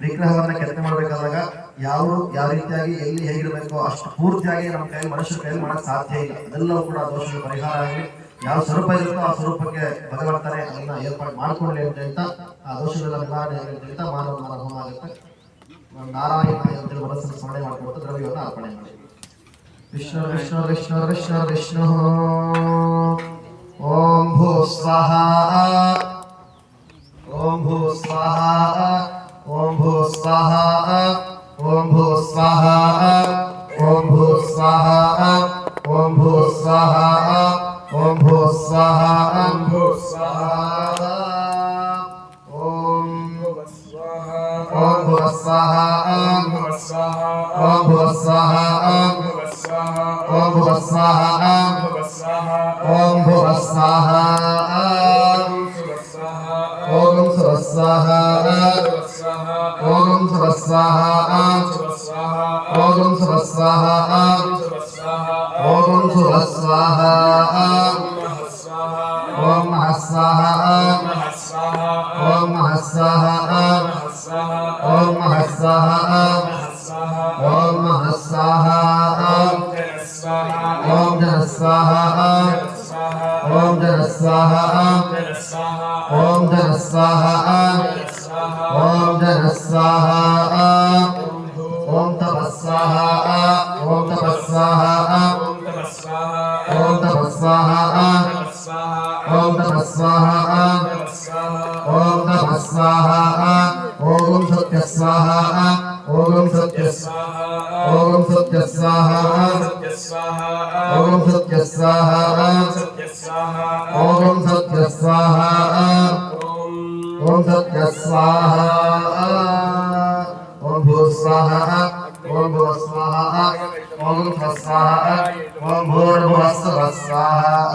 ವಿಗ್ರಹವನ್ನ ಕೆತ್ತನೆ ಮಾಡಬೇಕಾದಾಗ ಯಾವ ರೀತಿಯಾಗಿ ಎಲ್ಲಿ ಹೇಗಿರಬೇಕು ಅಷ್ಟು ಪೂರ್ತಿಯಾಗಿ ನಮ್ಮ ಕೈ ಮನುಷ್ಯರ ಕೈಯಲ್ಲಿ ಮಾಡಕ್ ಸಾಧ್ಯ ಇಲ್ಲ. ಅದೆಲ್ಲವೂ ಕೂಡ ದೋಷಗಳ ಪರಿಹಾರ ಆಗಲಿ. ಯಾವ ಸ್ವರೂಪ ಇರುತ್ತೋ ಆ ಸ್ವರೂಪಕ್ಕೆ ಭಗವಂತನೇ ಅದನ್ನ ಏರ್ಪಾಡು ಮಾಡ್ಕೊಳ್ಳಿ ಅಂತ ಹೇಳ್ತಾ ಆ ದೋಷಗಳ ನಿವಾರಣೆ ಆಗಲಿ ಅಂತ ಹೇಳ್ತಾ ಮಾನವ ಹೋಮ ಆಗುತ್ತೆ. ನಾರಾಯಣ ಅಂತೇಳಿ ಮನಸ್ಸನ್ನು ಸ್ಮರಣೆ ಮಾಡಿಕೊಟ್ಟು ದ್ರವ್ಯವನ್ನು ಅರ್ಪಣೆ ಮಾಡಿ. ವಿಷ್ಣು ವಿಷ್ಣು ವಿಷ್ಣು ವಿಷ್ಣು ವಿಷ್ಣು ಓಂ ಭೂ ಸ್ವಾಹ ಓಂ ಭೂ ಸ್ವಾಹ ಓಂ ಭೂ ಸ್ವಾಹ ಓಂ ಭೂ ಸ್ವಾಹ ಓಂ ಭೂ ಸ್ವಾಹ ಓಂ ಭೂ ಸ್ವಾಹ ಓಂ ಭೂ ಸ್ವಾಹ ಓಂ ಭೂ ಸ್ವಾಹ ಓಂ ಭೂ ಸ್ವಾಹ ಓಂ ಭೂ ಸ್ವಾಹ ಓಂ ಭೂ ಸ್ವಾಹ ಓಂ ಭೂ ಸ್ವಾಹ ಓಂ ಭೂ ಸ್ವಾಹ ಓಂ ಸ್ವಸ್ವಾಹ ಓಂ ಸ್ವಸ್ವಾಹ ಓಂ ಸ್ವಸ್ವಾಹ ಓಂ ಸ್ವಸ್ವಾಹ ಓಂ ಮಹಸ್ವಾಹ ಓಂ ಮಹಸ್ವಾಹ ಓಂ ಮಹಸ್ವಾಹ ಓಂ ಮಹಸ್ವಾಹ ಓಂ ಜನಸ್ವಾಹ ಓಂ ಜನಸ್ವಾಹ ಓಂ ಜನಸ್ವಾಹ ಓಂ ಜನಸ್ವಾಹ ಓಂ ತಪಸ್ವಾಹ ಓಂ ತಪಸ್ವಾಹ ಓಂ ತಪಸ್ವಾಹ ಓಂ ತಪಸ್ವಾಹ ಓಂ ತಪಸ್ವಾಹ ಓಂ ಸತ್ಯಸ್ವಾಹ ಓಂ ಸತ್ಯಸ್ವಾಹ ಓಂ ಸತ್ಯಸ್ವಾಹ ಓಂ ಸತ್ಯಸ್ವಾಹ ಓಂ ಸತ್ಯಸ್ವಾಹ ಓಂ ಸತ್ಯಸ್ವಾಹ ಓಂ ಭೂಸ್ವಾಹ ಓಂ ಭೂಸ್ವಾಹ ಓಂ ಸ್ವಸ್ವಾಹ ಓಂ ಭೂರ್ಭುವಸ್ಸುವಃ ಸ್ವಾಹ.